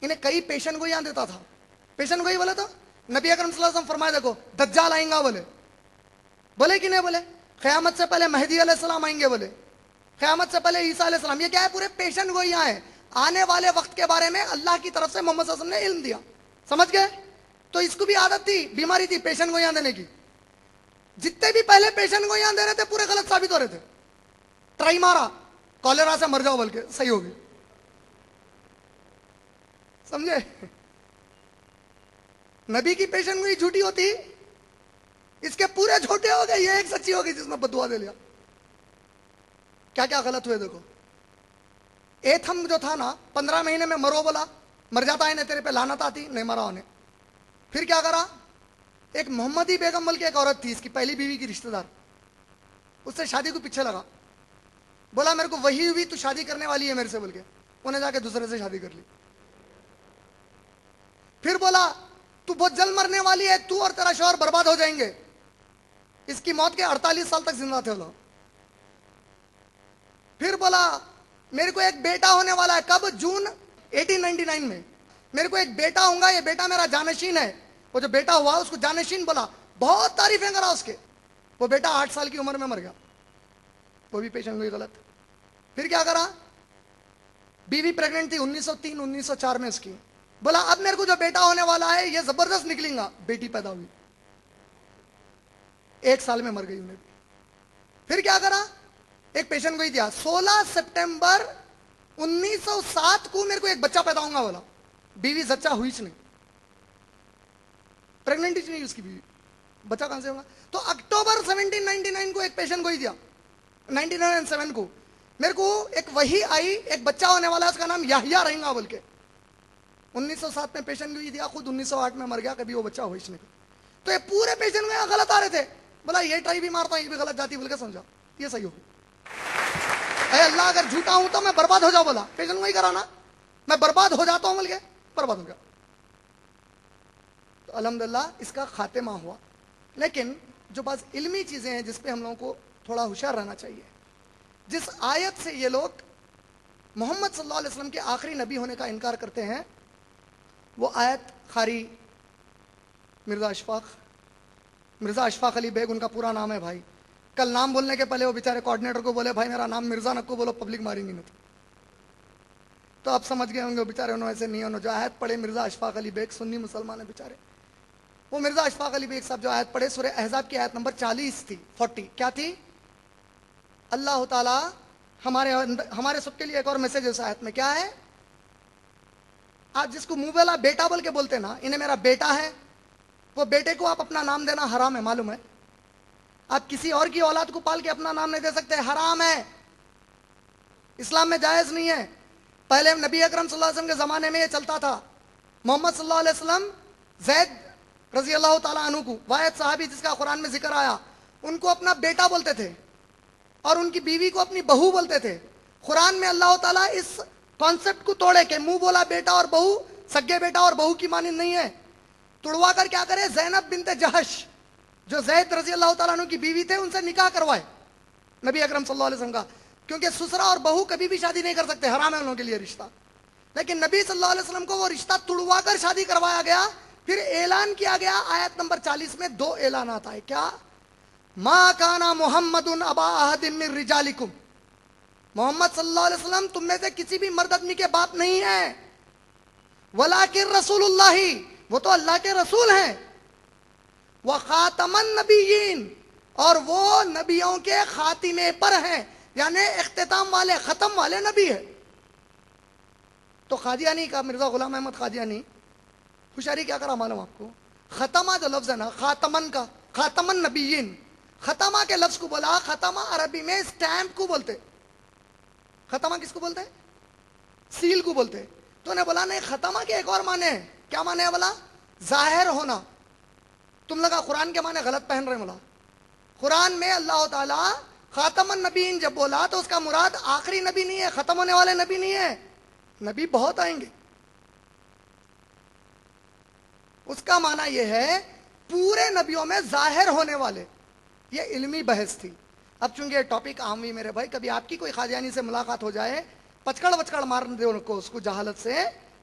انہیں کئی پیشن گوئیاں دیتا تھا. پیشن گوئی بولے تو نبی اکرم صلی اللہ علیہ وسلم فرمائے دیکھو دجال آئیں گا بولے. بولے کہ نہیں بولے قیامت سے پہلے مہدی علیہ السلام آئیں گے بولے, قیامت سے پہلے عیسیٰ علیہ السلام. یہ کیا ہے؟ پورے پیشن گوئیاں ہیں. آنے والے وقت کے بارے میں اللہ کی طرف سے محمد صلی اللہ علیہ وسلم نے علم دیا. سمجھ گئے؟ تو اس کو بھی عادت تھی, بیماری تھی پیشن گوئیاں دینے کی. جتنے بھی پہلے پیشن گوئیاں دے رہے تھے پورے غلط ثابت ہو رہے تھے. ٹرائی مارا, کالرا سے مر جاؤ بول کے, صحیح ہوگی. سمجھے؟ نبی کی پیشن گوئی جھوٹی ہوتی, اس کے پورے جھوٹے ہو گئے, یہ ایک سچی ہوگی جس میں بدعا دے لیا. کیا کیا غلط ہوئے دیکھو. ایتھم جو تھا نا 15 مہینے میں مرو بولا, مر جاتا ہے نا, تیرے پہ لعنت آتی, نہیں مرا انہیں. پھر کیا کرا؟ ایک محمدی بیگم بول کے ایک عورت تھی, اس کی پہلی بیوی کی رشتہ دار, اس سے شادی کو پیچھے لگا. بولا میرے کو وہی ہوئی, تو شادی کرنے والی ہے میرے سے بول کے. انہیں جا کے دوسرے سے شادی کر لی. پھر بولا تو بہت جلد مرنے والی ہے, تو اور تیرا شوہر برباد ہو جائیں گے. اس کی موت کے 48 سال تک زندہ تھے لوگ. پھر بولا میرے کو ایک بیٹا ہونے والا ہے. کب؟ جون 1899 میں. میرے کو ایک بیٹا ہوں گا, یہ بیٹا میرا جانشین ہے. وہ جو بیٹا ہوا اس کو جانشین بولا, بہت تعریفیں کرا اس کے. وہ بیٹا 8 سال کی عمر میں مر گیا. وہ بھی پیشن گوئی غلط. پھر کیا کرا؟ بیوی پریگننٹ تھی 1903 1904 میں اس کی. بولا اب میرے کو جو بیٹا ہونے والا ہے یہ زبردست نکلیں گا. بیٹی پیدا ہوئی, 1 سال میں مر گئی انہیں بھی. پھر کیا کرا؟ ایک پیشن گوئی دیا, 16 سپٹمبر 1907 کو میرے کو ایک بچہ پیدا ہوگا بولا. بیوی زچہ ہوئی نہیں, پریگننٹ ہی نہیں اس کی بیوی, بچہ کہاں سے ہوگا؟ تو اکتوبر 1799 کو ایک پیشن گوئی دیا, 1907 کو میرے کو ایک وہی آئی, ایک بچہ ہونے والا ہے, اس کا نام یحییٰ رہیں گا بول کے. 1907 میں پیشن گوئی دیا, خود 1908 میں مر گیا, کبھی وہ بچہ ہوئی نہیں. تو یہ پورے پیشن گوئیاں غلط آ رہے تھے. بولا یہ ٹرائی بھی مارتا ہوں, یہ بھی غلط جاتی بول کے سمجھا, یہ صحیح ہوگی. اے اللہ اگر جھوٹا ہوں تو میں برباد ہو جاؤ. بولا پیشن گوئی کرانا, میں برباد ہو جاتا ہوں بول کے, برباد ہو گیا. تو الحمدللہ اس کا خاتمہ ہوا. لیکن جو بعض علمی چیزیں ہیں جس پہ ہم لوگوں کو تھوڑا ہوشیار رہنا چاہیے. جس آیت سے یہ لوگ محمد صلی اللہ علیہ وسلم کے آخری نبی ہونے کا انکار کرتے ہیں, وہ آیت خاری مرزا اشفاق علی بیگ ان کا پورا نام ہے بھائی. کل نام بولنے کے پہلے وہ بیچارے کوآرڈینیٹر کو بولے بھائی میرا نام مرزا نکو بولو, پبلک ماری نہیں تھی. تو آپ سمجھ گئے ہوں گے بیچارے انہوں ایسے نہیں, انہوں جو آیت پڑھے مرزا اشفاق علی بیگ سنی مسلمان ہے بیچارے. وہ مرزا اشفاق علی بیگ صاحب جو آیت پڑھے سورہ احزاب کی آیت نمبر 40 تھی, 40 کیا تھی؟ اللہ تعالیٰ ہمارے سب کے لیے ایک اور میسج ہے اس آیت میں. کیا ہے؟ آج جس کو منہ والا بیٹا بول کے بولتے نا, انہیں میرا بیٹا ہے, وہ بیٹے کو آپ اپنا نام دینا حرام ہے, معلوم ہے؟ آپ کسی اور کی اولاد کو پال کے اپنا نام نہیں دے سکتے, حرام ہے, اسلام میں جائز نہیں ہے. پہلے نبی اکرم صلی اللہ علیہ وسلم کے زمانے میں یہ چلتا تھا. محمد صلی اللہ علیہ وسلم زید رضی اللہ تعالیٰ عنہ کو, واحد صحابی جس کا قرآن میں ذکر آیا, ان کو اپنا بیٹا بولتے تھے اور ان کی بیوی کو اپنی بہو بولتے تھے. قرآن میں اللہ تعالیٰ اس کانسیپٹ کو توڑے کہ منہ بولا بیٹا اور بہو سگے بیٹا اور بہو کی مانند نہیں ہے, توڑوا کر کیا کرے, زینب بنت جہش جو زید رضی اللہ تعالیٰ عنہ کی بیوی تھے ان سے نکاح کروائے نبی اکرم صلی اللہ علیہ وسلم کا, کیونکہ سسرا اور بہو کبھی بھی شادی نہیں کر سکتے, حرام ہے ان لوگوں کے لیے رشتہ. لیکن نبی صلی اللہ علیہ وسلم کو وہ رشتہ توڑوا کر شادی کروایا گیا. پھر اعلان کیا گیا, آیت نمبر 40 میں 2 اعلانات آئے. کیا؟ ما کانا محمد ابا احد من رجالکم, محمد صلی اللہ علیہ وسلم تم میں سے کسی بھی مرد آدمی کے باپ نہیں ہیں, ولیکن رسول اللہ, وہ تو اللہ کے رسول ہیں, وخاتم النبیین, اور وہ نبیوں کے خاتمے پر ہیں, یعنی اختتام والے, ختم والے نبی ہے. تو قادیانی کا مرزا غلام احمد قادیانی ہوشیاری کیا کرا معلوم آپ کو؟ ختمہ جو لفظ ہے نا, خاتمن کا, خاتم النبیین, ختمہ کے لفظ کو بولا. ختمہ عربی میں اسٹیمپ کو بولتے. ختمہ کس کو بولتے ہیں؟ سیل کو بولتے. تو نے بولا نہیں, ختمہ کے ایک اور معنی ہے. کیا معنی ہے بولا؟ ظاہر ہونا. تم لگا قرآن کے معنی غلط پہن رہے مولا. قرآن میں اللہ تعالیٰ خاتم النبیین جب بولا تو اس کا مراد آخری نبی نہیں ہے, ختم ہونے والے نبی نہیں ہے, نبی بہت آئیں گے. اس کا معنی یہ ہے پورے نبیوں میں ظاہر ہونے والے. یہ علمی بحث تھی. اب چونکہ یہ ٹاپک عام ہوئی میرے بھائی, کبھی آپ کی کوئی قادیانی سے ملاقات ہو جائے, پچکڑ وچکڑ مار دے ان کو, اس کو جہالت سے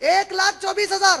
1,24,000।